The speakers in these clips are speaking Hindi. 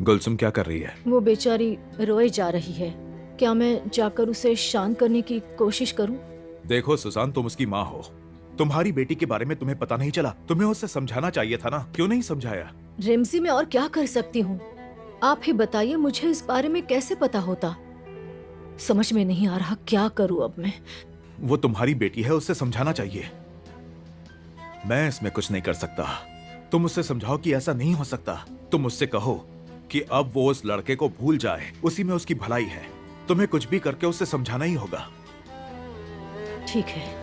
गुलसुम क्या कर रही है? वो बेचारी रोए जा रही है। क्या मैं जाकर उसे शांत करने की कोशिश करूं? देखो सुसान, तुम उसकी माँ हो। तुम्हारी बेटी के बारे में तुम्हें पता नहीं चला? तुम्हें उससे समझाना चाहिए था ना, क्यों नहीं समझाया? रिमजी, मैं और क्या कर सकती हूँ? आप ही बताइए, मुझे इस बारे में कैसे पता होता? समझ में नहीं आ रहा क्या करूँ अब मैं। वो तुम्हारी बेटी है, उससे समझाना चाहिए। मैं इसमें कुछ नहीं कर सकता। तुम उससे समझाओ कि ऐसा नहीं हो सकता। तुम उससे कहो कि अब वो उस लड़के को भूल जाए, उसी में उसकी भलाई है। तुम्हें कुछ भी करके उससे समझाना ही होगा। ठीक है।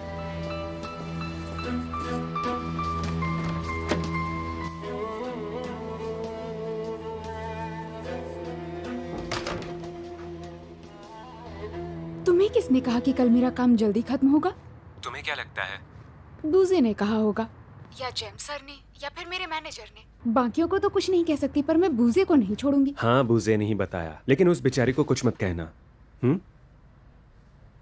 तुम्हें किसने कहा कि कल मेरा काम जल्दी खत्म होगा? तुम्हें क्या लगता है? बूजे ने कहा होगा, या जेम्स सर ने, या फिर मेरे मैनेजर ने। बाकियों को तो कुछ नहीं कह सकती, पर मैं बूजे को नहीं छोड़ूंगी। हाँ, बूजे नहीं बताया, लेकिन उस बेचारी को कुछ मत कहना।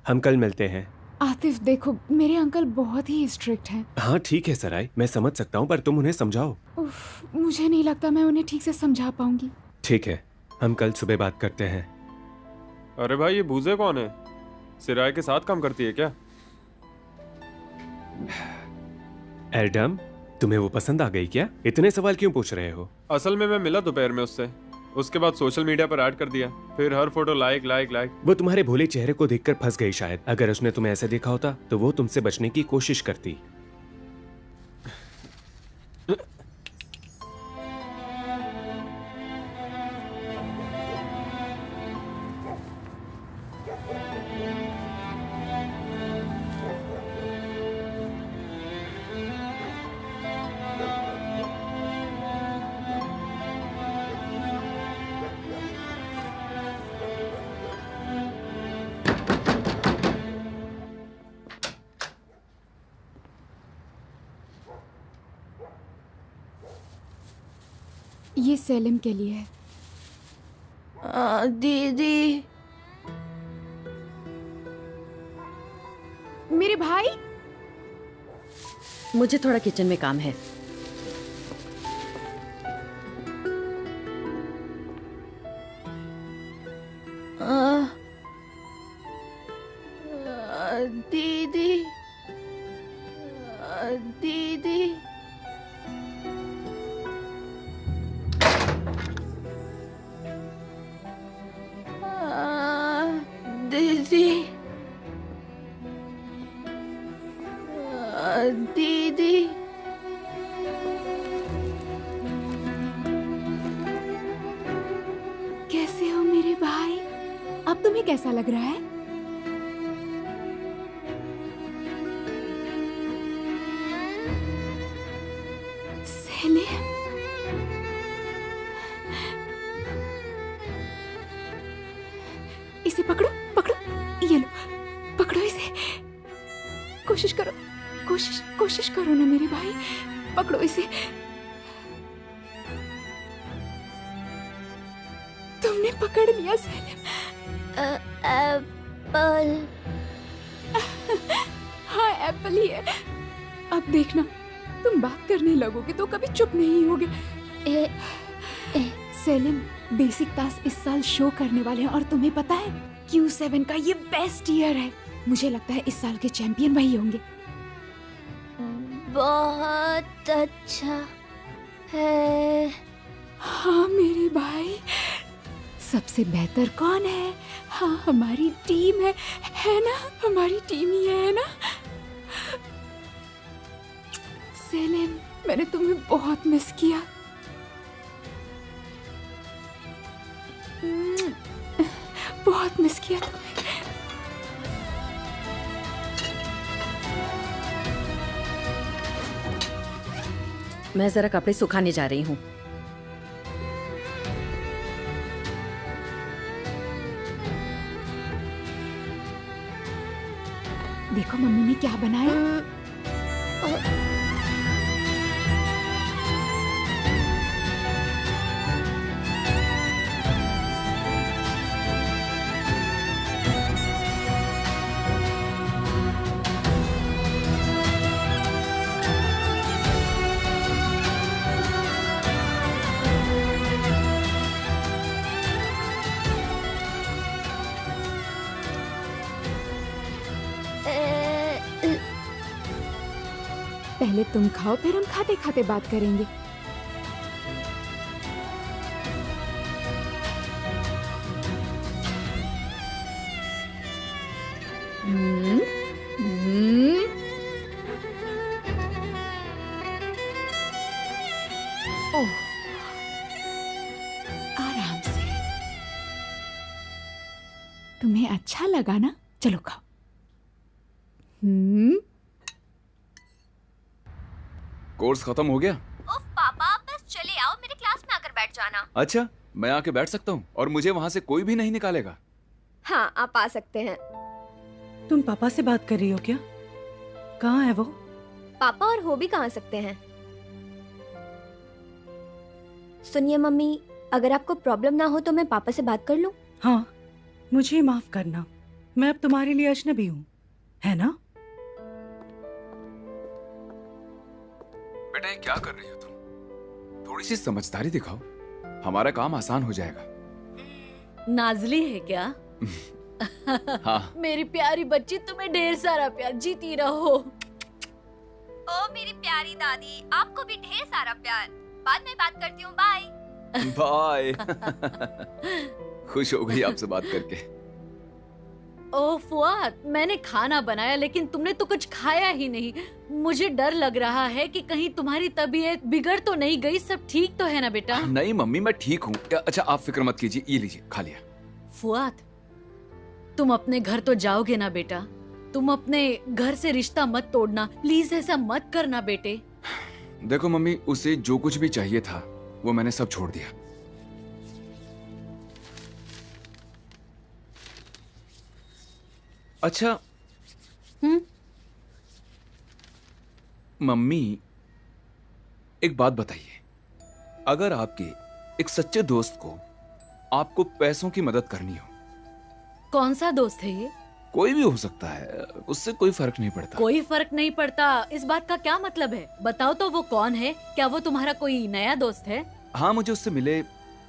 हम कल मिलते हैं। आतिफ देखो, मेरे अंकल बहुत ही स्ट्रिक्ट हैं। हाँ ठीक है सराय, मैं समझ सकता हूँ, पर तुम उन्हें समझाओ। मुझे नहीं लगता मैं उन्हें ठीक से समझा पाऊंगी। ठीक है, हम कल सुबह बात करते हैं। अरे भाई, ये बूजे कौन है? सिराय के साथ काम करती है क्या? एडम, तुम्हें वो पसंद आ गई क्या? इतने सवाल क्यों पूछ रहे हो? असल में मैं मिला दोपहर में उससे। उसके बाद सोशल मीडिया पर ऐड कर दिया, फिर हर फोटो लाइक लाइक लाइक। वो तुम्हारे भोले चेहरे को देखकर फंस गई शायद। अगर उसने तुम्हें ऐसे देखा होता तो वो तुमसे बचने की कोशिश करती। ये सेलिम के लिए है। दीदी। मेरे भाई, मुझे थोड़ा किचन में काम है। दीदी। दीदी। दीदी। दीदी। कैसे हो मेरे भाई? अब तुम्हें कैसा लग रहा है? सेलिम, इसे पकड़ो, पकड़ो, ये लो, पकड़ो इसे। कोशिश करो, कोशिश करो ना मेरे भाई, पकड़ो इसे। तुमने पकड़ लिया सेलिम। एप्पल। हाँ, एप्पल ही है। अब देखना, तुम बात करने लगोगे तो कभी चुप नहीं होगे। सेलिम, बेसिक टास्क इस साल शो करने वाले हैं और तुम्हें पता है Q7 का ये बेस्ट ईयर है। मुझे लगता है इस साल के चैंपियन वही होंगे। बहुत अच्छा है। हाँ मेरे भाई, सबसे बेहतर कौन है? हाँ, हमारी टीम है ना? हमारी टीम ही है ना? सेलिम, मैंने तुम्हें बहुत मिस किया। बहुत मिस किया तुम्हें। मैं जरा कपड़े सुखाने जा रही हूँ। देखो मम्मी ने क्या बनाया। पहले तुम खाओ, फिर हम खाते खाते बात करेंगे। हम्म, हम्म। ओह, आराम से। तुम्हें अच्छा लगा ना? चलो खाओ। कोर्स खत्म हो गया? उफ पापा, बस चले आओ, मेरे क्लास में आकर बैठ जाना। अच्छा, मैं आके बैठ सकता हूँ और मुझे वहाँ से कोई भी नहीं निकालेगा? हाँ, आप आ सकते हैं। तुम पापा से बात कर रही हो क्या? कहाँ है वो? पापा और हो भी कहाँ सकते हैं। सुनिए मम्मी, अगर आपको प्रॉब्लम ना हो तो मैं पापा से बात कर लूं? हाँ, मुझे माफ करना, मैं अब तुम्हारे लिए अजनबी हूँ, है ना? बेटा, ये क्या कर रही हो तुम? थोड़ी सी समझदारी दिखाओ, हमारा काम आसान हो जाएगा। नाजली है क्या? हाँ। मेरी प्यारी बच्ची, तुम्हें ढेर सारा प्यार, जीती रहो। ओ मेरी प्यारी दादी, आपको भी ढेर सारा प्यार। बाद में बात करती हूँ, बाय। बाय। खुश हो गई आपसे बात करके। ओह फुआद, मैंने खाना बनाया लेकिन तुमने तो कुछ खाया ही नहीं। मुझे डर लग रहा है कि कहीं तुम्हारी तबीयत बिगड़ तो नहीं गई। सब ठीक तो है ना बेटा? नहीं मम्मी, मैं ठीक हूँ। अच्छा, आप फिक्र मत कीजिए, ये लीजिए, खा लिया। फुआद, तुम अपने घर तो जाओगे ना बेटा? तुम अपने घर से रिश्ता मत तोड़ना, प्लीज ऐसा मत करना बेटे। देखो मम्मी, उसे जो कुछ भी चाहिए था वो मैंने सब छोड़ दिया। अच्छा मम्मी, एक बात बताइए, अगर आपके एक सच्चे दोस्त को आपको पैसों की मदद करनी हो, कौन सा दोस्त है ये? कोई भी हो सकता है, उससे कोई फर्क नहीं पड़ता। कोई फर्क नहीं पड़ता, इस बात का क्या मतलब है? बताओ तो वो कौन है? क्या वो तुम्हारा कोई नया दोस्त है? हाँ, मुझे उससे मिले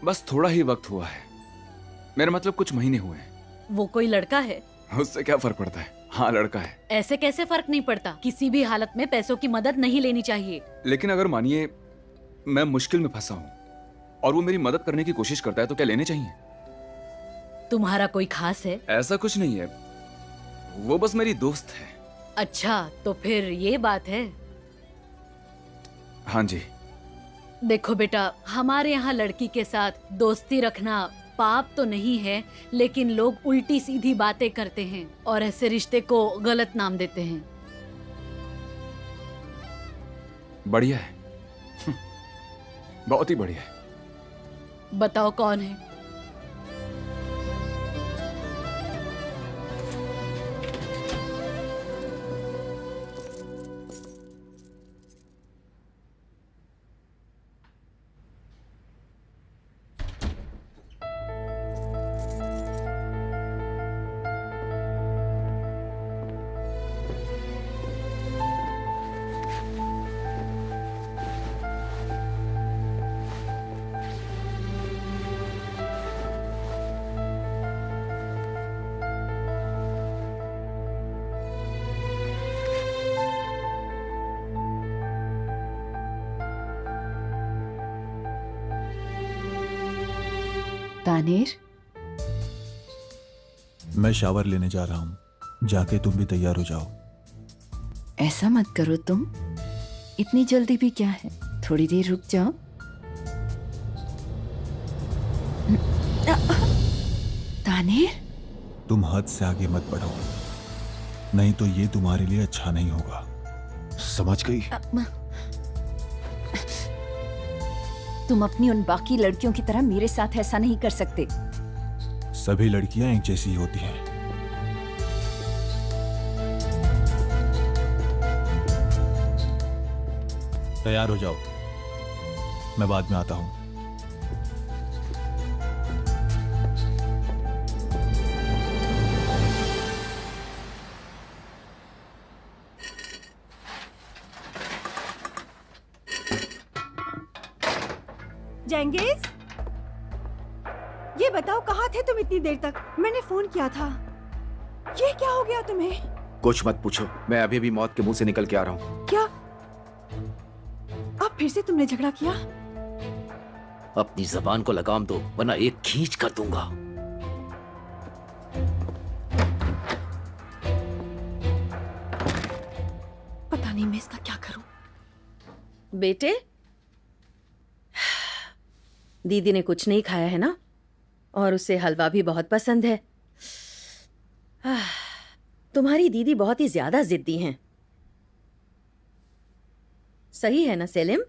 बस थोड़ा ही वक्त हुआ है, मेरा मतलब कुछ महीने हुए हैं। वो कोई लड़का है? उससे क्या फर्क पड़ता है? हाँ, लड़का है। ऐसे कैसे फर्क नहीं पड़ता? किसी भी हालत में पैसों की मदद नहीं लेनी चाहिए। लेकिन अगर मानिए मैं मुश्किल में फंसा हूँ और वो मेरी मदद करने की कोशिश करता है तो क्या लेने चाहिए? तुम्हारा कोई खास है? ऐसा कुछ नहीं है, वो बस मेरी दोस्त है। अच्छा, तो फिर ये बात है। हाँ जी। देखो बेटा, हमारे यहाँ लड़की के साथ दोस्ती रखना पाप तो नहीं है, लेकिन लोग उल्टी सीधी बातें करते हैं और ऐसे रिश्ते को गलत नाम देते हैं। बढ़िया है। बहुत ही बढ़िया है। बताओ कौन है? तानेर, मैं शावर लेने जा रहा हूँ, जाके तुम भी तैयार हो जाओ। ऐसा मत करो तुम, इतनी जल्दी भी क्या है, थोड़ी देर रुक जाओ। तानेर, तुम हद से आगे मत बढ़ो, नहीं तो ये तुम्हारे लिए अच्छा नहीं होगा, समझ गई? तुम अपनी उन बाकी लड़कियों की तरह मेरे साथ ऐसा नहीं कर सकते। सभी लड़कियां एक जैसी होती हैं। तैयार हो जाओ, मैं बाद में आता हूं। जेंगिस, ये बताओ कहाँ थे तुम इतनी देर तक? मैंने फोन किया था। ये क्या हो गया तुम्हें? कुछ मत पूछो, मैं अभी भी मौत के मुंह से निकल के आ रहा हूँ। क्या फिर से तुमने झगड़ा किया? अपनी जबान को लगाम दो वरना एक खींच कर दूंगा। पता नहीं मैं इसका क्या करूं। बेटे, दीदी ने कुछ नहीं खाया है ना, और उसे हलवा भी बहुत पसंद है। तुम्हारी दीदी बहुत ही ज्यादा जिद्दी हैं। सही है ना सेलिम?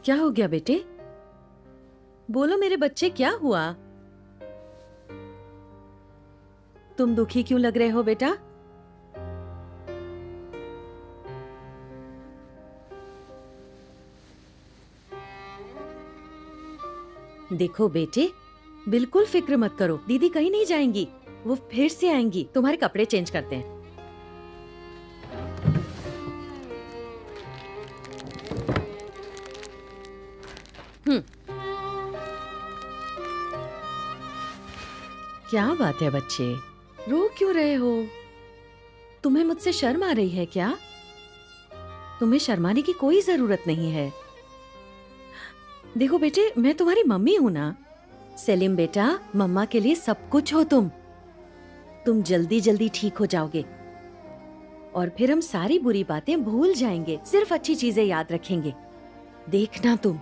क्या हो गया बेटे? बोलो मेरे बच्चे, क्या हुआ? तुम दुखी क्यों लग रहे हो बेटा? देखो बेटे, बिल्कुल फिक्र मत करो, दीदी कहीं नहीं जाएंगी, वो फिर से आएंगी। तुम्हारे कपड़े चेंज करते हैं। क्या बात है बच्चे, रो क्यों रहे हो? तुम्हें मुझसे शर्म आ रही है क्या? तुम्हें शर्माने की कोई जरूरत नहीं है। देखो बेटे, मैं तुम्हारी मम्मी हूं ना। सेलिम बेटा, मम्मा के लिए सब कुछ हो तुम जल्दी जल्दी ठीक हो जाओगे और फिर हम सारी बुरी बातें भूल जाएंगे, सिर्फ अच्छी चीजें याद रखेंगे। देखना तुम।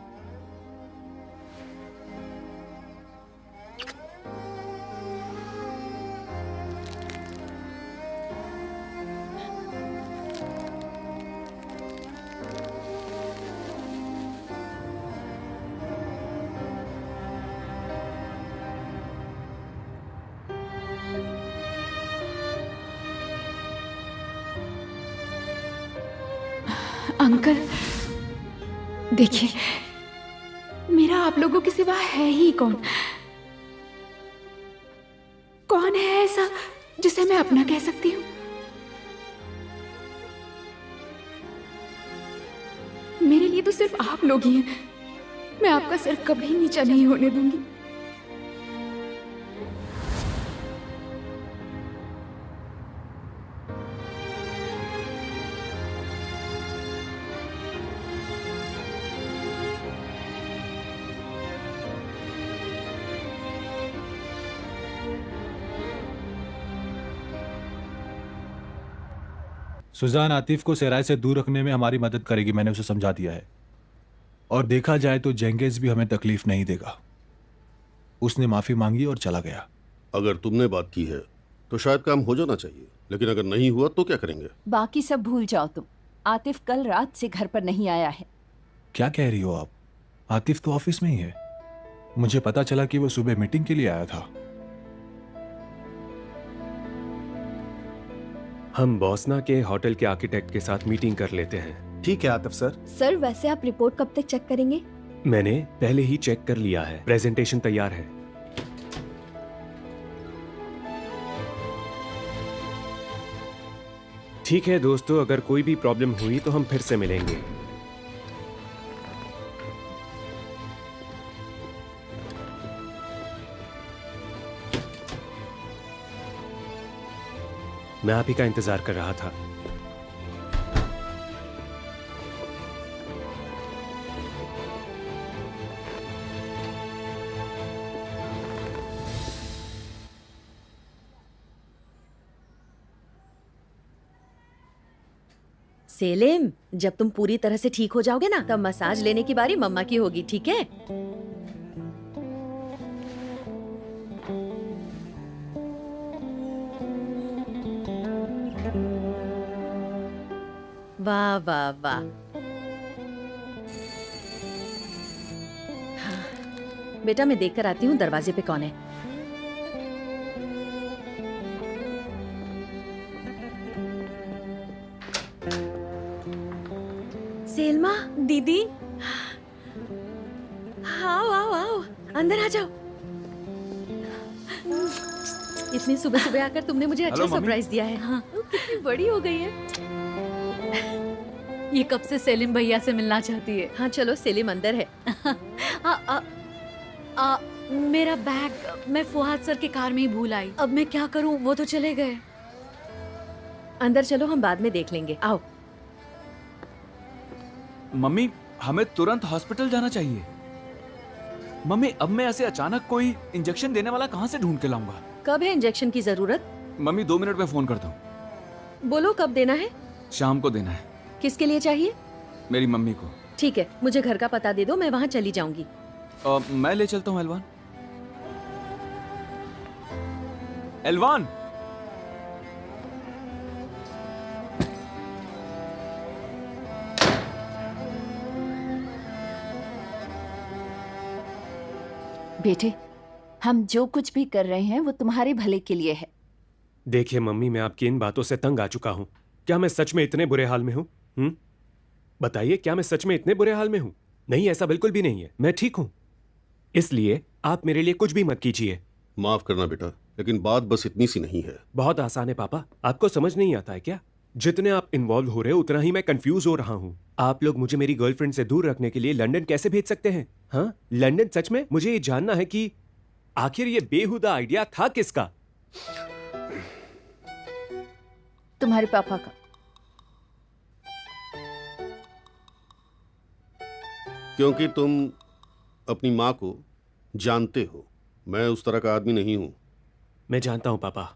अंकल देखिए, मेरा आप लोगों के सिवा है ही कौन? कौन है ऐसा जिसे मैं अपना कह सकती हूँ? मेरे लिए तो सिर्फ आप लोग ही हैं। मैं आपका सिर कभी नीचा नहीं होने दूंगी। सुजान आतिफ को सराय से दूर रखने में हमारी मदद करेगी, मैंने उसे समझा दिया है। और देखा जाए तो जेंगिस भी हमें तकलीफ नहीं देगा। उसने माफी मांगी और चला गया। अगर तुमने बात की है तो शायद काम हो जाना चाहिए, लेकिन अगर नहीं हुआ तो क्या करेंगे? बाकी सब भूल जाओ तुम। आतिफ कल रात से घर पर नहीं आया है। क्या कह रही हो आप? आतिफ तो ऑफिस में ही है। मुझे पता चला कि वो सुबह मीटिंग के लिए आया था। हम बॉसना के होटल के आर्किटेक्ट के साथ मीटिंग कर लेते हैं। ठीक है आतिफ सर। सर वैसे आप रिपोर्ट कब तक चेक करेंगे? मैंने पहले ही चेक कर लिया है, प्रेजेंटेशन तैयार है। ठीक है दोस्तों, अगर कोई भी प्रॉब्लम हुई तो हम फिर से मिलेंगे। मैं आप ही का इंतजार कर रहा था। सेलिम, जब तुम पूरी तरह से ठीक हो जाओगे ना, तब मसाज लेने की बारी मम्मा की होगी, ठीक है? वाह वाह वाह। हाँ। बेटा मैं देख कर आती हूँ दरवाजे पे कौन है। सेल्मा दीदी, आओ आओ आओ, अंदर आ जाओ। इतनी सुबह सुबह आकर तुमने मुझे अच्छा सरप्राइज दिया है। हाँ, कितनी बड़ी हो गई है। ये कब से सेलिम भैया से मिलना चाहती है। हाँ चलो, सेलिम अंदर है। मेरा बैग मैं फुहाद सर के कार में ही भूल आई। अब मैं क्या करूं, वो तो चले गए। अंदर चलो, हम बाद में देख लेंगे। आओ। मम्मी, हमें तुरंत हॉस्पिटल जाना चाहिए। मम्मी, अब मैं ऐसे अचानक कोई इंजेक्शन देने वाला कहाँ से ढूंढ के लाऊंगा? कब है इंजेक्शन की जरूरत? मम्मी 2 मिनट में फोन करता हूँ। बोलो कब देना है? शाम को देना है। किसके लिए चाहिए? मेरी मम्मी को। ठीक है, मुझे घर का पता दे दो, मैं वहाँ चली जाऊंगी। मैं ले चलता हूँ एलवान। एलवान, बेटे, हम जो कुछ भी कर रहे हैं वो तुम्हारे भले के लिए है। देखिए मम्मी, मैं आपकी इन बातों से तंग आ चुका हूँ। क्या मैं सच में इतने बुरे हाल में हूँ? बताइए, क्या मैं सच में इतने बुरे हाल में हूँ? नहीं, ऐसा बिल्कुल भी नहीं है, मैं ठीक हूँ। इसलिए आप मेरे लिए कुछ भी मत कीजिए। माफ करना बेटा, लेकिन बात बस इतनी सी नहीं है। बहुत आसान है पापा, आपको समझ नहीं आता है क्या? जितने आप इन्वॉल्व हो रहे हो उतना ही मैं कंफ्यूज हो रहा हूँ। आप लोग मुझे मेरी गर्लफ्रेंड से दूर रखने के लिए लंदन कैसे भेज सकते हैं? हाँ, लंदन? सच में मुझे ये जानना है कि आखिर ये बेहुदा आइडिया था किसका? तुम्हारे पापा का। क्योंकि तुम अपनी माँ को जानते हो। मैं उस तरह का आदमी नहीं हूं। मैं जानता हूं पापा,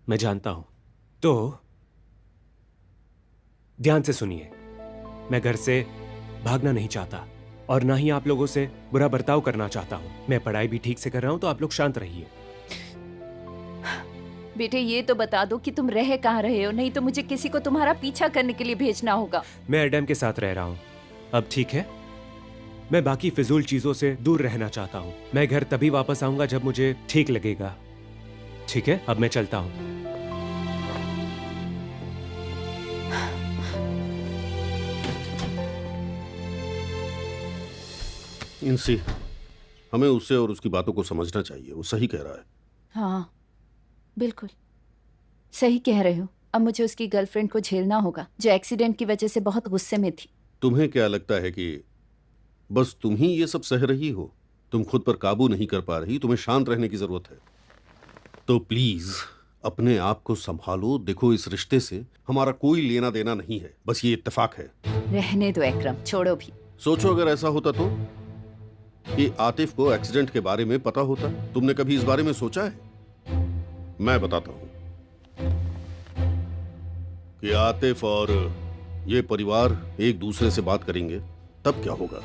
मैं जानता हूं। तो ध्यान से सुनिए, मैं घर से भागना नहीं चाहता और ना ही आप लोगों से बुरा बर्ताव करना चाहता हूं। मैं पढ़ाई भी ठीक से कर रहा हूं, तो आप लोग शांत रहिए। बेटे, ये तो बता दो कि तुम रह कहाँ रहे हो, नहीं तो मुझे किसी को तुम्हारा पीछा करने के लिए भेजना होगा। मैं एडम के साथ रह रहा हूं। अब ठीक है? मैं बाकी फिजूल चीजों से दूर रहना चाहता हूं। मैं घर तभी वापस आऊंगा जब मुझे ठीक लगेगा। ठीक है, अब मैं चलता हूं। इनसे हमें उससे और उसकी बातों को समझना चाहिए। वो सही कह रहा है। हाँ, बिल्कुल सही कह रहे हो। अब मुझे उसकी गर्लफ्रेंड को झेलना होगा, जो एक्सीडेंट की वजह से बहुत गुस्से में थी। तुम्हें क्या लगता है कि बस तुम ही ये सब सह रही हो? तुम खुद पर काबू नहीं कर पा रही, तुम्हें शांत रहने की जरूरत है। तो प्लीज अपने आप को संभालो। देखो, इस रिश्ते से हमारा कोई लेना देना नहीं है, बस ये इत्तेफाक है। रहने दो एकरम, छोड़ो भी। सोचो, अगर ऐसा होता तो कि आतिफ को एक्सीडेंट के बारे में पता होता। तुमने कभी इस बारे में सोचा है? मैं बताता हूं कि आतिफ और ये परिवार एक दूसरे से बात करेंगे, तब क्या होगा?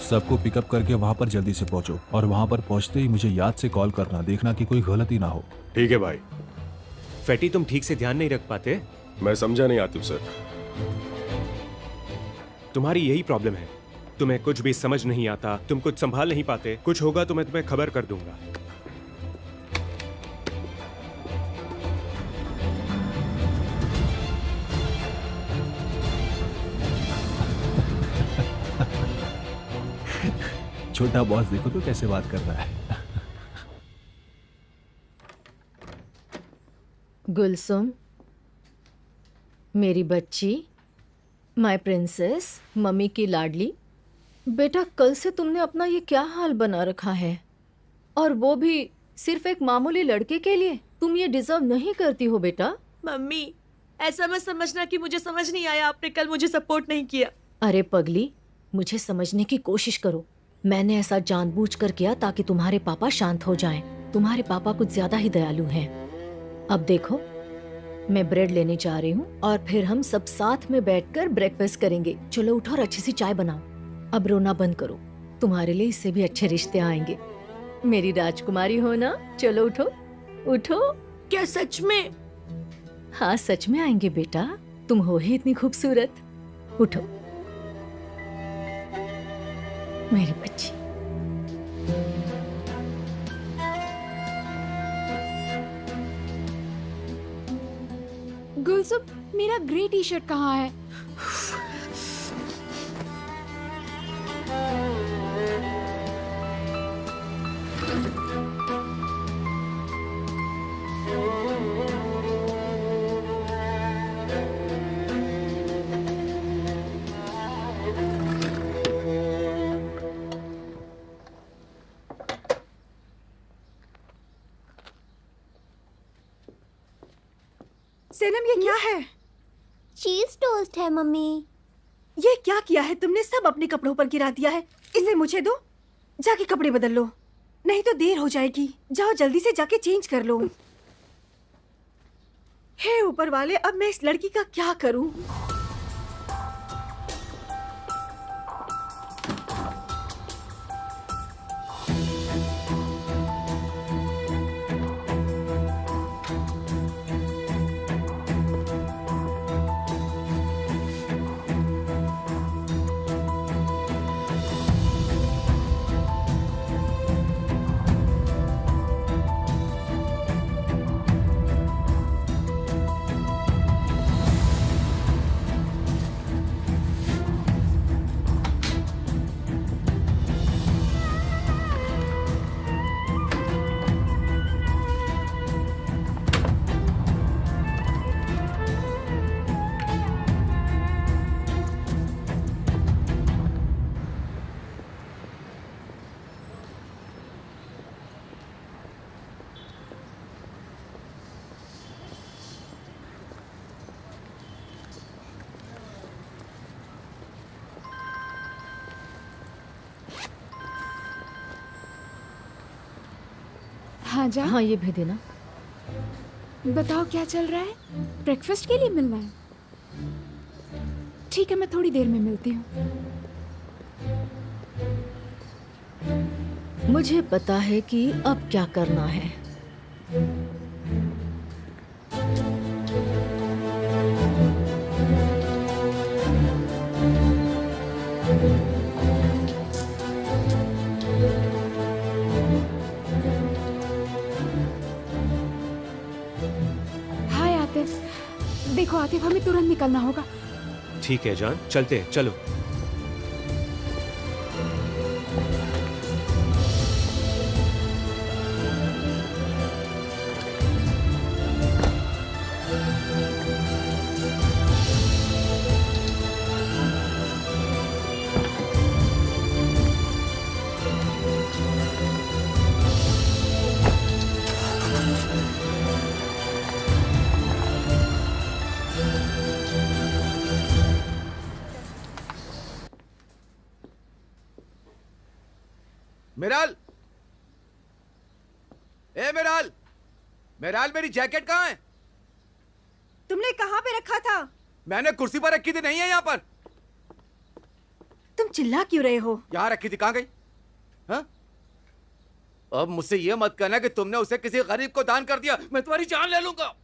सबको पिकअप करके वहां पर जल्दी से पहुंचो और वहां पर पहुंचते ही मुझे याद से कॉल करना, देखना कि कोई गलती ना हो। ठीक है भाई। फैटी, तुम ठीक से ध्यान नहीं रख पाते? मैं समझा नहीं आतिफ सर। तुम्हारी यही प्रॉब्लम है, तुम्हें कुछ भी समझ नहीं आता, तुम कुछ संभाल नहीं पाते। कुछ होगा तो मैं तुम्हें खबर कर दूंगा। छोटा बॉस देखो तो कैसे बात कर रहा है। गुलसुम, मेरी बच्ची, माय प्रिंसेस, मम्मी की लाडली। बेटा, कल से तुमने अपना ये क्या हाल बना रखा है, और वो भी सिर्फ एक मामूली लड़के के लिए। तुम ये डिजर्व नहीं करती हो बेटा। मम्मी, ऐसा मत समझना कि मुझे समझ नहीं आया, आपने कल मुझे सपोर्ट नहीं किया। अरे पगली, मुझे समझने की कोशिश करो। मैंने ऐसा जानबूझकर किया ताकि तुम्हारे पापा शांत हो जाएं। तुम्हारे पापा कुछ ज्यादा ही दयालु हैं। अब देखो, मैं ब्रेड लेने जा रही हूँ और फिर हम सब साथ में बैठकर ब्रेकफास्ट करेंगे। चलो उठो और अच्छी सी चाय बनाओ। अब रोना बंद करो, तुम्हारे लिए इससे भी अच्छे रिश्ते आएंगे। मेरी राजकुमारी हो ना। चलो उठो उठो। क्या सच में? हाँ, सच में आएंगे बेटा, तुम हो ही इतनी खूबसूरत। उठो मेरी बच्ची। गुलसुम, मेरा ग्रे टी शर्ट कहाँ है? सेनम ये क्या है? चीज टोस्ट है मम्मी। ये क्या किया है तुमने? सब अपने कपड़ों पर गिरा दिया है। इसे मुझे दो, जाके कपड़े बदल लो, नहीं तो देर हो जाएगी। जाओ जल्दी से जाके चेंज कर लो। हे ऊपर वाले, अब मैं इस लड़की का क्या करूं? हाँ जा। हाँ, ये भी देना। बताओ क्या चल रहा है? ब्रेकफास्ट के लिए मिलना है? ठीक है, मैं थोड़ी देर में मिलती हूँ। मुझे पता है कि अब क्या करना है। हाय आतिफ। देखो आतिफ, हमें तुरंत निकलना होगा। ठीक है जान, चलते हैं, चलो। मिराल, ए मिराल, मिराल मेरी जैकेट कहाँ है? तुमने कहाँ पे रखा था? मैंने कुर्सी पर रखी थी, नहीं है यहाँ पर। तुम चिल्ला क्यों रहे हो? यहाँ रखी थी, कहाँ गई? हाँ? अब मुझसे ये मत कहना कि तुमने उसे किसी गरीब को दान कर दिया, मैं तुम्हारी जान ले लूंगा।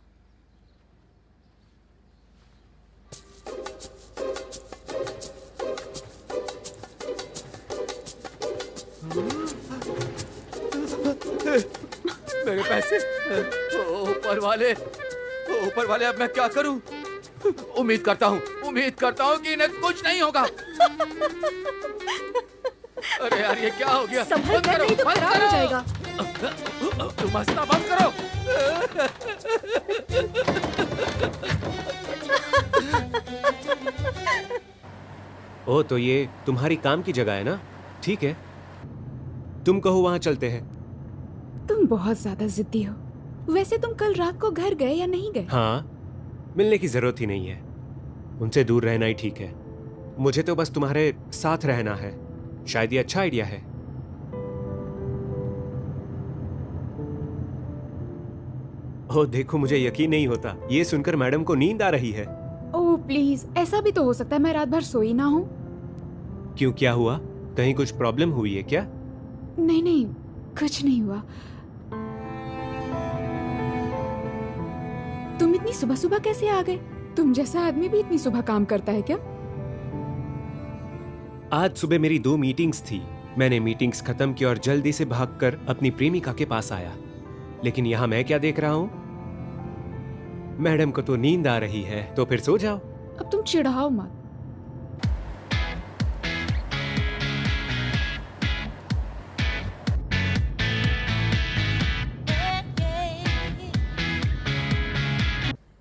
मेरे पैसे, ऊपर वाले अब मैं क्या करूं? उम्मीद करता हूं कि इन्हें कुछ नहीं होगा। अरे यार, ये क्या हो गया? संभल कर नहीं तो खराब हो जाएगा। तुम हंसना बंद करो। ओ, तो ये तुम्हारी काम की जगह है ना? ठीक है, तुम कहो वहां चलते हैं। तुम बहुत ज्यादा जिद्दी हो। वैसे तुम कल रात को घर गए या नहीं गए? हाँ, मिलने की जरूरत ही नहीं है। उनसे दूर रहना ही ठीक है। मुझे तो बस तुम्हारे साथ रहना है। शायद ये अच्छा आइडिया है। ओह देखो, मुझे यकीन नहीं होता। ये सुनकर मैडम को नींद आ रही है। ओह प्लीज, ऐसा भी तो हो सकता है मैं रात भर सोई ना हूँ। क्यों, क्या हुआ? कहीं कुछ प्रॉब्लम हुई है क्या? नहीं नहीं, कुछ नहीं हुआ। तुम इतनी सुबह सुबह कैसे आ गए? तुम जैसा आदमी भी इतनी सुबह काम करता है क्या? आज सुबह मेरी 2 मीटिंग्स थी। मैंने मीटिंग्स खत्म की और जल्दी से भागकर अपनी प्रेमिका के पास आया। लेकिन यहाँ मैं क्या देख रहा हूँ? मैडम को तो नींद आ रही है, तो फिर सो जाओ। अब तुम चिढ़ाओ मत।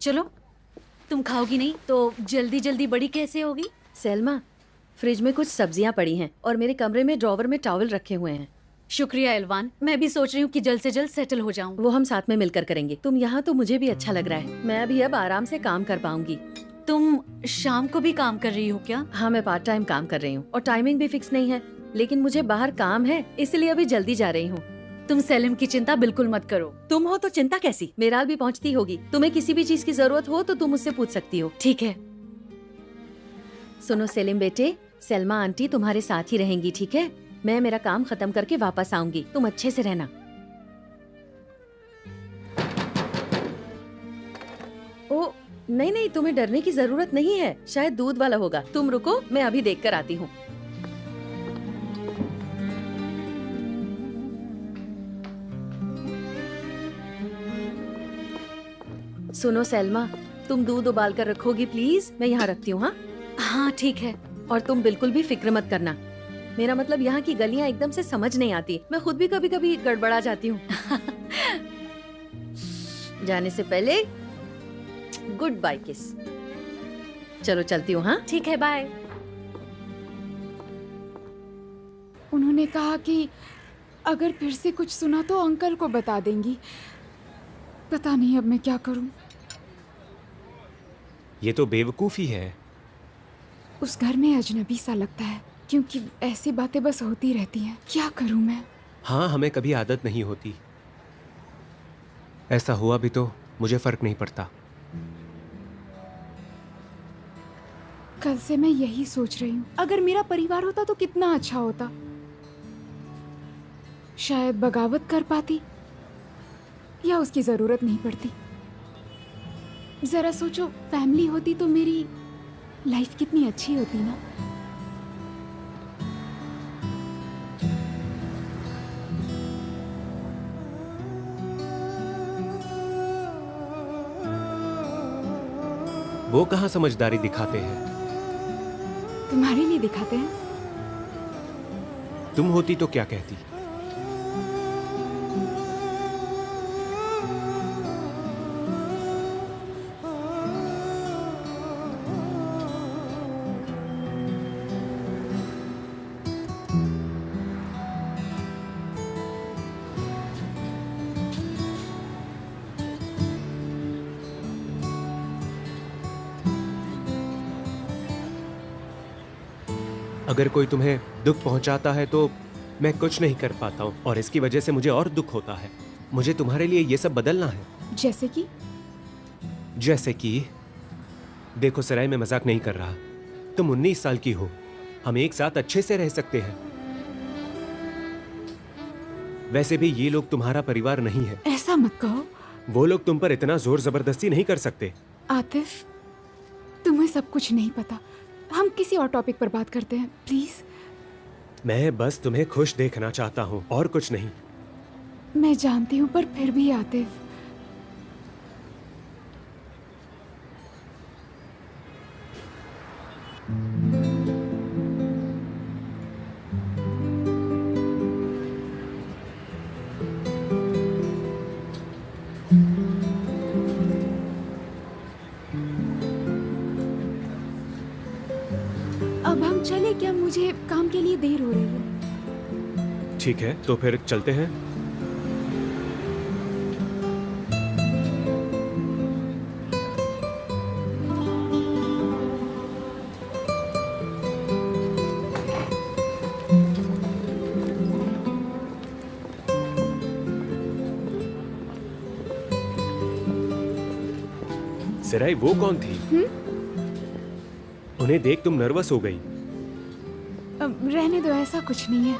चलो, तुम खाओगी नहीं तो जल्दी जल्दी बड़ी कैसे होगी? सैलमा, फ्रिज में कुछ सब्जियां पड़ी हैं और मेरे कमरे में ड्रॉवर में टॉवल रखे हुए हैं। शुक्रिया इलवान, मैं भी सोच रही हूँ कि जल्द से जल्द सेटल हो जाऊँ। वो हम साथ में मिलकर करेंगे। तुम यहाँ तो मुझे भी अच्छा लग रहा है। मैं अभी अब आराम से काम कर पाऊंगी। तुम शाम को भी काम कर रही हो क्या? हाँ, मैं पार्ट टाइम काम कर रही हूँ और टाइमिंग भी फिक्स नहीं है, लेकिन मुझे बाहर काम है इसलिए अभी जल्दी जा रही हूँ। तुम सेलिम की चिंता बिल्कुल मत करो। तुम हो तो चिंता कैसी, मेराल भी पहुँचती होगी। तुम्हें किसी भी चीज की जरूरत हो तो तुम मुझसे पूछ सकती हो। ठीक है। सुनो सेलिम बेटे, सलमा आंटी तुम्हारे साथ ही रहेंगी, ठीक है? मैं मेरा काम खत्म करके वापस आऊंगी, तुम अच्छे से रहना। ओ नहीं नहीं, तुम्हें डरने की जरूरत नहीं है, शायद दूध वाला होगा। तुम रुको, मैं अभी देख कर आती हूँ। सुनो सलमा, तुम दूध उबाल कर रखोगी प्लीज? मैं यहाँ रखती हूँ। हाँ हाँ ठीक है। और तुम बिल्कुल भी फिक्र मत करना। मेरा मतलब यहाँ की गलियाँ एकदम से समझ नहीं आती, मैं खुद भी कभी कभी गड़बड़ा जाती हूँ। जाने से पहले गुड बाय किस। चलो चलती हूँ। हाँ ठीक है, बाय। उन्होंने कहा कि अगर फिर से कुछ सुना तो अंकल को बता देंगी। पता नहीं अब मैं क्या करूं। ये तो बेवकूफी है। उस घर में अजनबी सा लगता है, क्योंकि ऐसी बातें बस होती रहती हैं। क्या करूं मैं? हाँ, हमें कभी आदत नहीं होती। ऐसा हुआ भी तो मुझे फर्क नहीं पड़ता। कल से मैं यही सोच रही हूँ, अगर मेरा परिवार होता तो कितना अच्छा होता। शायद बगावत कर पाती या उसकी जरूरत नहीं पड़ती। जरा सोचो, फैमिली होती तो मेरी लाइफ कितनी अच्छी होती ना। वो कहाँ समझदारी दिखाते हैं। तुम्हारे लिए दिखाते हैं। तुम होती तो क्या कहती? अगर कोई तुम्हें दुख पहुंचाता है तो मैं कुछ नहीं कर पाता हूँ और इसकी वजह से मुझे और दुख होता है। मुझे तुम्हारे लिए ये सब बदलना है। जैसे कि देखो सराय, में मजाक नहीं कर रहा। तुम 19 साल की हो, हम एक साथ अच्छे से रह सकते हैं। वैसे भी ये लोग तुम्हारा परिवार नहीं है। ऐसा मत कहो। वो लोग तुम पर इतना जोर जबरदस्ती नहीं कर सकते। आतिफ, तुम्हें सब कुछ नहीं पता। हम किसी और टॉपिक पर बात करते हैं प्लीज। मैं बस तुम्हें खुश देखना चाहता हूँ और कुछ नहीं। मैं जानती हूँ, पर फिर भी आतिफ। अब हम चले क्या? मुझे काम के लिए देर हो रही है। ठीक है, तो फिर चलते हैं। सराय, वो कौन थी? उन्हें देख तुम नर्वस हो गई। अब रहने दो, ऐसा कुछ नहीं है।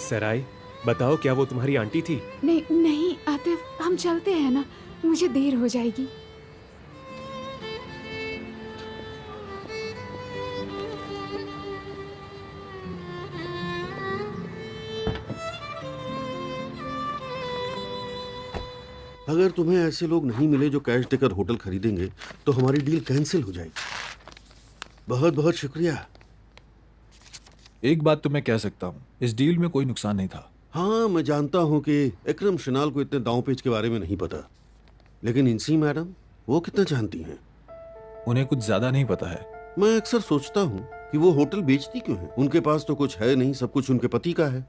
सराय, बताओ, क्या वो तुम्हारी आंटी थी? नहीं नहीं आतिफ, हम चलते हैं ना, मुझे देर हो जाएगी। अगर तुम्हें ऐसे लोग नहीं मिले जो कैश देकर होटल खरीदेंगे तो हमारी डील कैंसिल हो जाएगी। बहुत बहुत शुक्रिया। एक बात तो मैं कह सकता हूँ, इस डील में कोई नुकसान नहीं था। हाँ, मैं जानता हूँ कि इकरम शनाल को इतने दांव पेच के बारे में नहीं पता, लेकिन इंसी मैडम वो कितना जानती हैं? उन्हें कुछ ज्यादा नहीं पता है। मैं अक्सर सोचता हूँ कि वो होटल बेचती क्यों है? उनके पास तो कुछ है नहीं, सब कुछ उनके पति का है।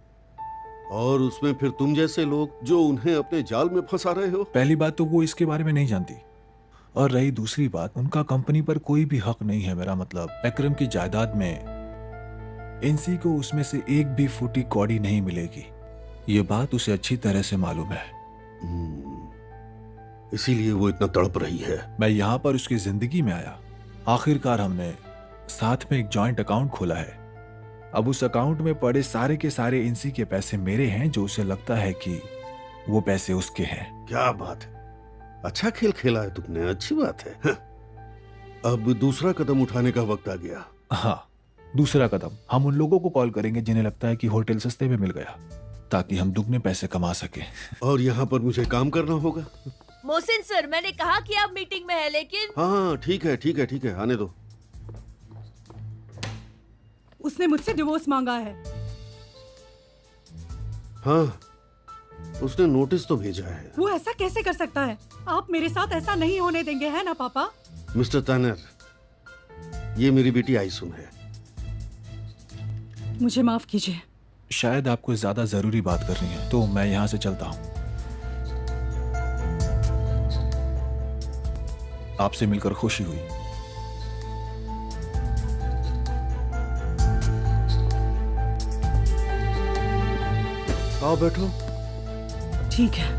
और उसमें फिर तुम जैसे लोग जो उन्हें अपने जाल में फंसा रहे हो। पहली बात तो वो इसके बारे में नहीं जानती, और रही दूसरी बात, उनका कंपनी पर कोई भी हक नहीं है। मेरा मतलब अकरम की जायदाद में इंसी को उसमें से एक भी फूटी कौड़ी नहीं मिलेगी। ये बात उसे अच्छी तरह से मालूम है। इसीलिए वो इतना तड़प रही है। मैं यहाँ पर उसकी जिंदगी में आया। आखिरकार हमने साथ में एक जॉइंट अकाउंट खोला है। अब उस अकाउंट में पड़े सारे के सारे इंसी के पैसे मेरे हैं, जो उसे लगता है कि वो पैसे उसके हैं। क्या बात है, अच्छा खेल खेला है तुमने, अच्छी बात है। अब दूसरा कदम उठाने का वक्त आ गया। हाँ, दूसरा कदम हम उन लोगों को कॉल करेंगे जिन्हें लगता है कि होटल सस्ते में मिल गया, ताकि हम दुगने पैसे कमा सके। और यहाँ पर मुझे काम करना होगा। मोहसिन सर, मैंने कहा कि आप मीटिंग में है, लेकिन हाँ ठीक है ठीक है ठीक है, आने दो। उसने मुझसे डिवोर्स मांगा है। हाँ, उसने नोटिस तो भेजा है। वो ऐसा कैसे कर सकता है? आप मेरे साथ ऐसा नहीं होने देंगे, है ना पापा? मिस्टर तानर, ये मेरी बेटी आइसुम है। मुझे माफ कीजिए। शायद आपको ज्यादा जरूरी बात करनी है, तो मैं यहाँ से चलता हूँ। आपसे मिलकर खुशी हुई। आओ बैठो। ठीक है।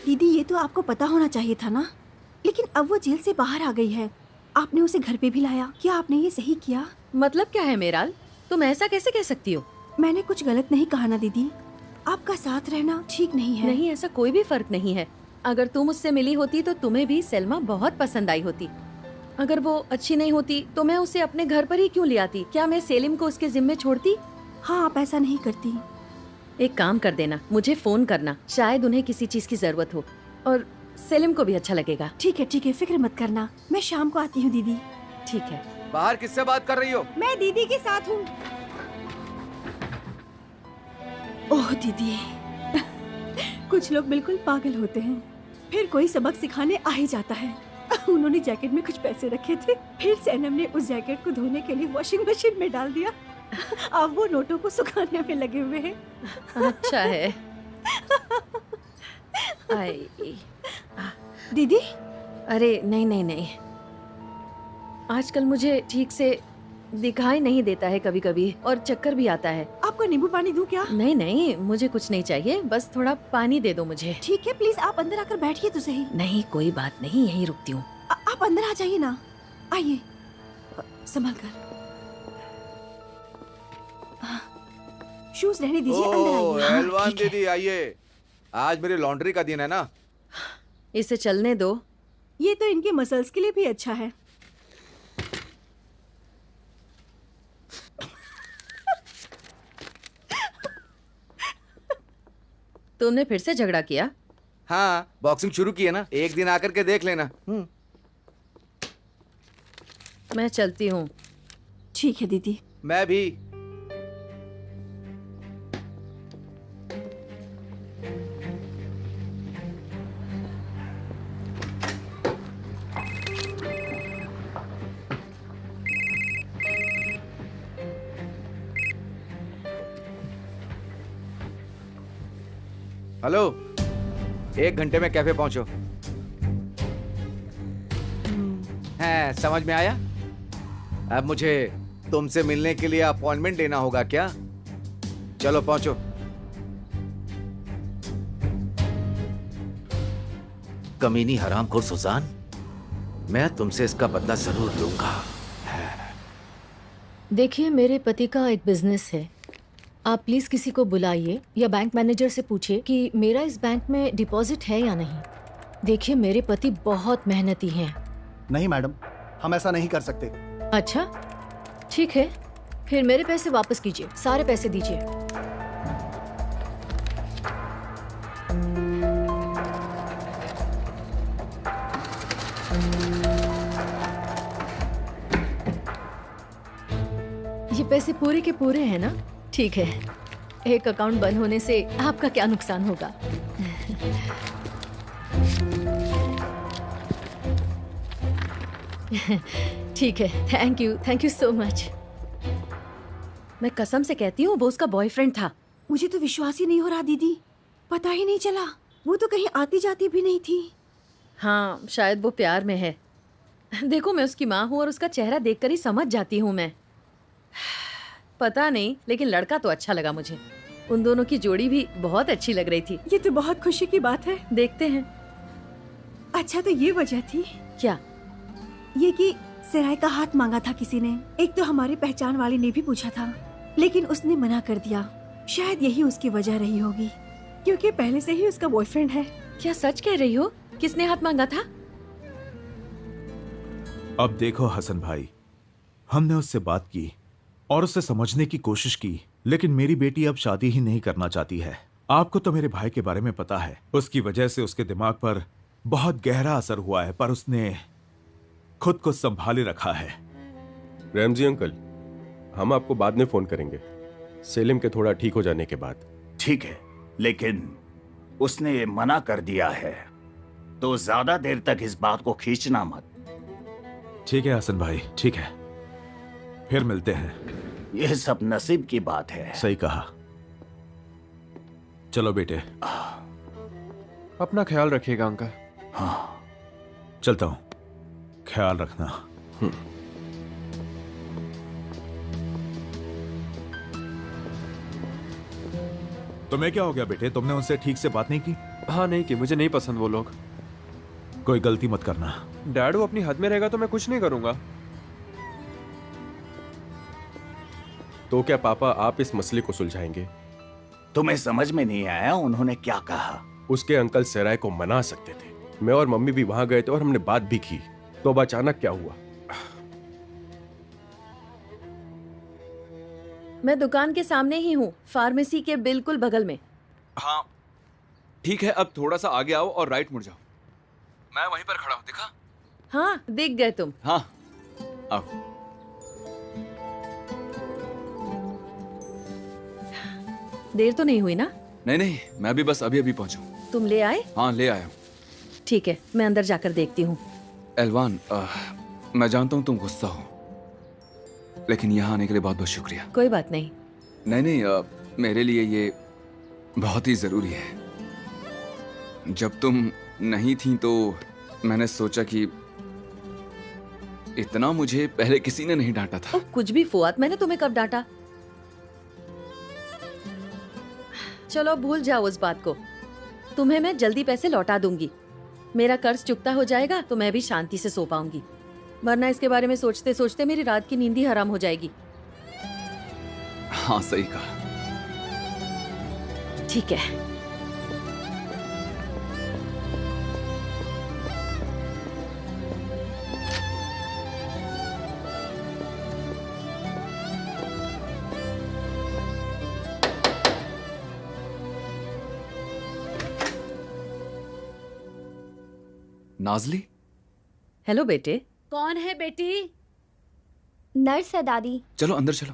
दीदी, ये तो आपको पता होना चाहिए था ना, लेकिन अब वो जेल से बाहर आ गई है। आपने उसे घर पे भी लाया। क्या आपने ये सही किया? मतलब क्या है मेराल, तुम ऐसा कैसे कह सकती हो? मैंने कुछ गलत नहीं कहा ना दीदी। आपका साथ रहना ठीक नहीं है। नहीं, ऐसा कोई भी फर्क नहीं है। अगर तुम उससे मिली होती तो तुम्हें भी सलमा बहुत पसंद आई होती। अगर वो अच्छी नहीं होती तो मैं उसे अपने घर पर ही क्यों ले आती? क्या मैं सेलिम को उसके जिम्मे छोड़ती? हाँ, आप ऐसा नहीं करती। एक काम कर देना, मुझे फोन करना, शायद उन्हें किसी चीज की जरूरत हो, और सेलिम को भी अच्छा लगेगा। ठीक है, फिक्र मत करना। मैं शाम को आती हूँ दीदी। ठीक है। बाहर किससे बात कर रही हो? मैं दीदी के साथ हूँ। ओह दीदी, कुछ लोग बिल्कुल पागल होते हैं। फिर कोई सबक सिखाने आ ही जाता है। उन्होंने जैकेट में कुछ पैसे रखे थे, फिर सैनम ने उस जैकेट को धोने के लिए वॉशिंग मशीन में डाल दिया। अब वो नोटों को सुखाने में लगे हुए हैं। अच्छा है। आई दीदी, अरे नहीं नहीं नहीं, आजकल मुझे ठीक से दिखाई नहीं देता है कभी कभी, और चक्कर भी आता है। आपको नींबू पानी दूं क्या? नहीं नहीं, मुझे कुछ नहीं चाहिए, बस थोड़ा पानी दे दो मुझे। ठीक है, प्लीज आप अंदर आकर बैठिए तो सही। नहीं कोई बात नहीं, यहीं रुकती हूँ। आप अंदर आ जाइए ना। आइए, संभल कर। शूज रहने दीजिए, अंदर आइए। एलवान दीदी आइए, आज मेरी लॉन्ड्री का दिन है ना। इसे चलने दो। ये तो इनके मसल्स के लिए भी अच्छा है। तुमने फिर से झगड़ा किया? हाँ, बॉक्सिंग शुरू की है ना, एक दिन आकर के देख लेना। मैं चलती हूँ। ठीक है दीदी। मैं भी। हेलो, 1 घंटे में कैफे पहुंचो। है, समझ में आया? अब मुझे तुमसे मिलने के लिए अपॉइंटमेंट लेना होगा क्या? चलो पहुंचो। कमीनी हरामखोर सुजान, मैं तुमसे इसका बदला जरूर लूंगा। देखिए, मेरे पति का एक बिजनेस है। आप प्लीज किसी को बुलाइए या बैंक मैनेजर से पूछिए कि मेरा इस बैंक में डिपॉजिट है या नहीं। देखिए, मेरे पति बहुत मेहनती हैं। नहीं मैडम, हम ऐसा नहीं कर सकते। अच्छा, ठीक है, फिर मेरे पैसे वापस कीजिए, सारे पैसे दीजिए। आपके पैसे पूरे के पूरे हैं ना? ठीक है, एक अकाउंट बंद होने से आपका क्या नुकसान होगा? ठीक है, थैंक यू सो मच। मैं कसम से कहती हूँ वो उसका बॉयफ्रेंड था। मुझे तो विश्वास ही नहीं हो रहा दीदी, पता ही नहीं चला। वो तो कहीं आती जाती भी नहीं थी। हाँ, शायद वो प्यार में है। देखो, मैं उसकी माँ हूँ और उसका चेहरा देखकर ही समझ जाती हूँ मैं। पता नहीं, लेकिन लड़का तो अच्छा लगा मुझे। उन दोनों की जोड़ी भी बहुत अच्छी लग रही थी। ये तो बहुत खुशी की बात है। देखते हैं। अच्छा, तो ये वजह थी क्या? ये कि सिराय का हाथ मांगा था किसी ने। एक तो हमारी पहचान वाले ने भी पूछा था, लेकिन उसने मना कर दिया। शायद यही उसकी वजह रही होगी, क्योंकि पहले से ही उसका बॉयफ्रेंड है। क्या सच कह रही हो? किसने हाथ मांगा था? अब देखो हसन भाई, हमने उससे बात की और उससे समझने की कोशिश की, लेकिन मेरी बेटी अब शादी ही नहीं करना चाहती है। आपको तो मेरे भाई के बारे में पता है, उसकी वजह से उसके दिमाग पर बहुत गहरा असर हुआ है, पर उसने खुद को संभाले रखा है। रैमजी अंकल, हम आपको बाद में फोन करेंगे, सेलिम के थोड़ा ठीक हो जाने के बाद। ठीक है, लेकिन उसने मना कर दिया है, तो ज्यादा देर तक इस बात को खींचना मत। ठीक है हसन भाई, ठीक है, फिर मिलते हैं। यह सब नसीब की बात है। सही कहा। चलो बेटे। अपना ख्याल रखिएगा अंकल। हाँ, चलता हूं, ख्याल रखना। तुम्हें क्या हो गया बेटे? तुमने उनसे ठीक से बात नहीं की? हाँ, नहीं की। मुझे नहीं पसंद वो लोग। कोई गलती मत करना। डैड वो अपनी हद में रहेगा तो मैं कुछ नहीं करूंगा। तो क्या पापा आप इस मसले को सुलझाएंगे? तुम्हें समझ में नहीं आया उन्होंने क्या कहा? उसके अंकल सराय को मना सकते थे। मैं और मम्मी भी वहां गए थे और हमने बात भी की, तो अब अचानक क्या हुआ? मैं दुकान के सामने ही हूँ, फार्मेसी के बिल्कुल बगल में। हाँ ठीक है, अब थोड़ा सा आगे आओ और राइट मुड़ जाओ। मैं वहीं पर खड़ा हूँ, दिखा? हाँ, दिख गए तुम। हाँ, आओ। देर तो नहीं हुई ना? नहीं नहीं, मैं भी बस अभी अभी पहुंचा। तुम ले आए? हाँ, ले आया हूँ। ठीक है, मैं अंदर जाकर देखती हूँ। एलवान, मैं जानता हूँ तुम गुस्सा हो, लेकिन यहाँ आने के लिए बहुत बहुत शुक्रिया। कोई बात नहीं। नहीं नहीं, मेरे लिए ये बहुत ही जरूरी है। जब तुम नहीं थी तो मैंने सोचा कि इतना मुझे पहले किसी ने नहीं डांटा था। कुछ भी फुआद, मैंने तुम्हें कब डांटा? चलो भूल जाओ उस बात को। तुम्हें मैं जल्दी पैसे लौटा दूंगी। मेरा कर्ज चुकता हो जाएगा तो मैं भी शांति से सो पाऊंगी, वरना इसके बारे में सोचते सोचते मेरी रात की नींद ही हराम हो जाएगी। हाँ, सही कहा। ठीक है। नाजली। हेलो बेटे। कौन है बेटी? नर्स है दादी। चलो अंदर चलो।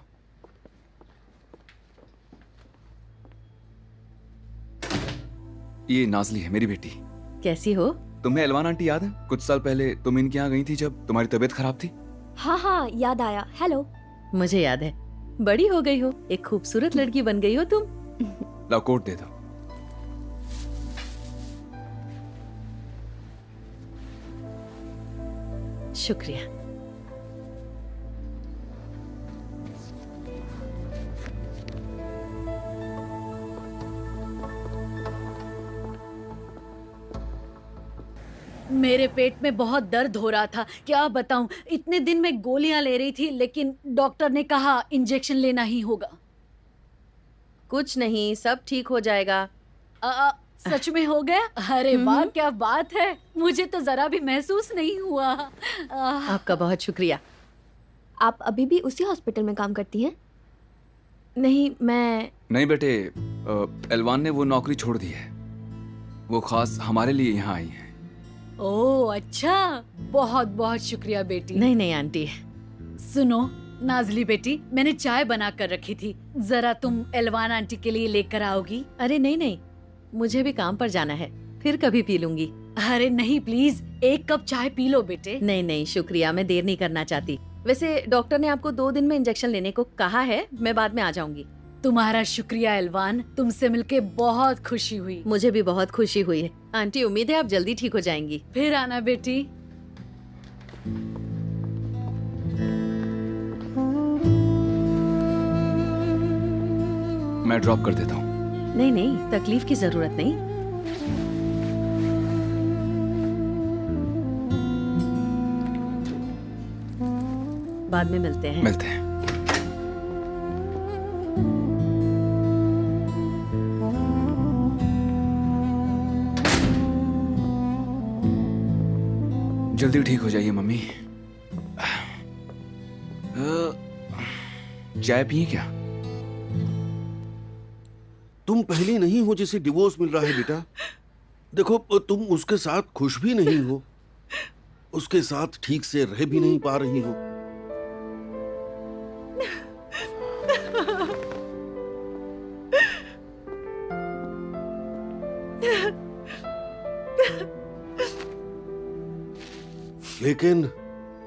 ये नाजली है, मेरी बेटी। कैसी हो? तुम्हें एलवान आंटी याद है? कुछ साल पहले तुम इनके यहाँ गई थी जब तुम्हारी तबीयत खराब थी। हाँ हाँ, याद आया। हेलो। मुझे याद है, बड़ी हो गई हो, एक खूबसूरत लड़की बन गई हो तुम। लाओ कोट दे दो। शुक्रिया। मेरे पेट में बहुत दर्द हो रहा था, क्या बताऊं। इतने दिन में गोलियां ले रही थी, लेकिन डॉक्टर ने कहा इंजेक्शन लेना ही होगा। कुछ नहीं, सब ठीक हो जाएगा। सच में हो गया? अरे वाह, क्या बात है। मुझे तो जरा भी महसूस नहीं हुआ। आपका बहुत शुक्रिया। आप अभी भी उसी हॉस्पिटल में काम करती हैं? नहीं, मैं नहीं बेटे, एलवान ने वो नौकरी छोड़ दी है। वो खास हमारे लिए यहाँ आई है। ओह अच्छा, बहुत बहुत शुक्रिया बेटी। नहीं नहीं आंटी। सुनो, नाजली बेटी, मैंने चाय बना कर रखी थी, जरा तुम एलवान आंटी के लिए लेकर आओगी? अरे नहीं नहीं, मुझे भी काम पर जाना है, फिर कभी पी लूंगी। अरे नहीं प्लीज, एक कप चाय पी लो बेटे। नहीं नहीं शुक्रिया, मैं देर नहीं करना चाहती। वैसे डॉक्टर ने आपको 2 दिन में इंजेक्शन लेने को कहा है, मैं बाद में आ जाऊंगी। तुम्हारा शुक्रिया एलवान, तुमसे मिलके बहुत खुशी हुई। मुझे भी बहुत खुशी हुई है आंटी, उम्मीद है आप जल्दी ठीक हो जाएंगी। फिर आना बेटी। मैं ड्रॉप कर देता हूँ। नहीं नहीं, तकलीफ की जरूरत नहीं। बाद में मिलते हैं। मिलते हैं। जल्दी ठीक हो जाइए मम्मी। चाय पिए क्या? तुम पहले नहीं हो जिसे डिवोर्स मिल रहा है बेटा। देखो तुम उसके साथ खुश भी नहीं हो, उसके साथ ठीक से रह भी नहीं पा रही हो। लेकिन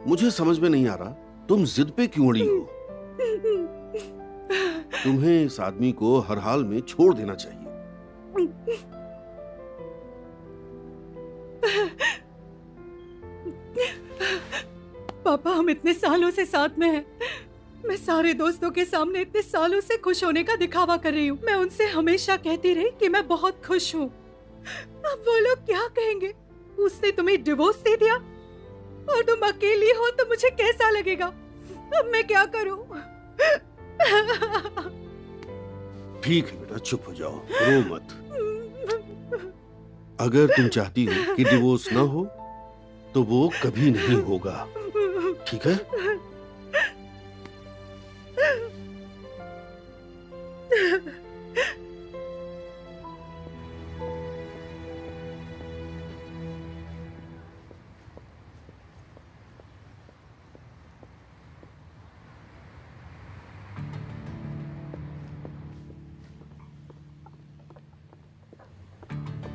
मुझे समझ में नहीं आ रहा तुम जिद पे क्यों अड़ी हो। तुम्हें इस आदमी को हर हाल में छोड़ देना चाहिए। पापा, हम इतने सालों से साथ में हैं। मैं सारे दोस्तों के सामने इतने सालों से खुश होने का दिखावा कर रही हूँ। मैं उनसे हमेशा कहती रही कि मैं बहुत खुश हूँ। अब वो लोग क्या कहेंगे? उसने तुम्हें डिवोर्स दे दिया और तुम अकेली हो तो मुझे कैसा लगेगा? अब मैं क्या करूं? ठीक है बेटा, चुप हो जाओ, रो मत। अगर तुम चाहती हो कि डिवोर्स ना हो तो वो कभी नहीं होगा, ठीक है?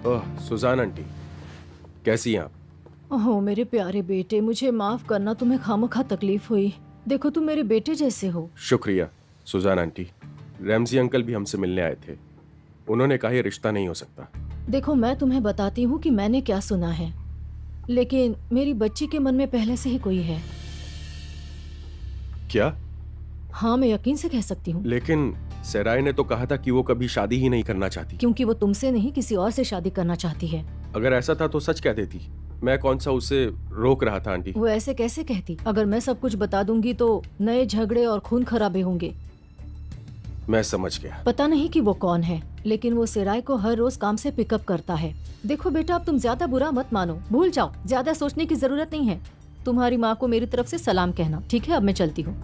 ओह सुजान आंटी, कैसी हैं आप? ओह मेरे प्यारे बेटे, मुझे माफ करना, तुम्हें खामखा तकलीफ हुई। देखो तुम मेरे बेटे जैसे हो। शुक्रिया सुजान आंटी। रैमजी अंकल भी हमसे मिलने आए थे, उन्होंने कहा ये रिश्ता नहीं हो सकता। देखो मैं तुम्हें बताती हूँ कि मैंने क्या सुना है, लेकिन मेरी बच्ची के मन में पहले से ही कोई है। क्या? हाँ मैं यकीन से कह सकती हूँ। लेकिन सराय ने तो कहा था कि वो कभी शादी ही नहीं करना चाहती। क्योंकि वो तुमसे नहीं किसी और से शादी करना चाहती है। अगर ऐसा था तो सच कह देती, मैं कौन सा उसे रोक रहा था आंटी। वो ऐसे कैसे कहती? अगर मैं सब कुछ बता दूंगी तो नए झगड़े और खून खराबे होंगे। मैं समझ गया। पता नहीं कि वो कौन है, लेकिन वो सिराय को हर रोज काम से पिकअप करता है। देखो बेटा, अब तुम ज्यादा बुरा मत मानो, भूल जाओ, ज्यादा सोचने की जरूरत नहीं है। तुम्हारी माँ को मेरी तरफ से सलाम कहना, ठीक है? अब मैं चलती हूँ।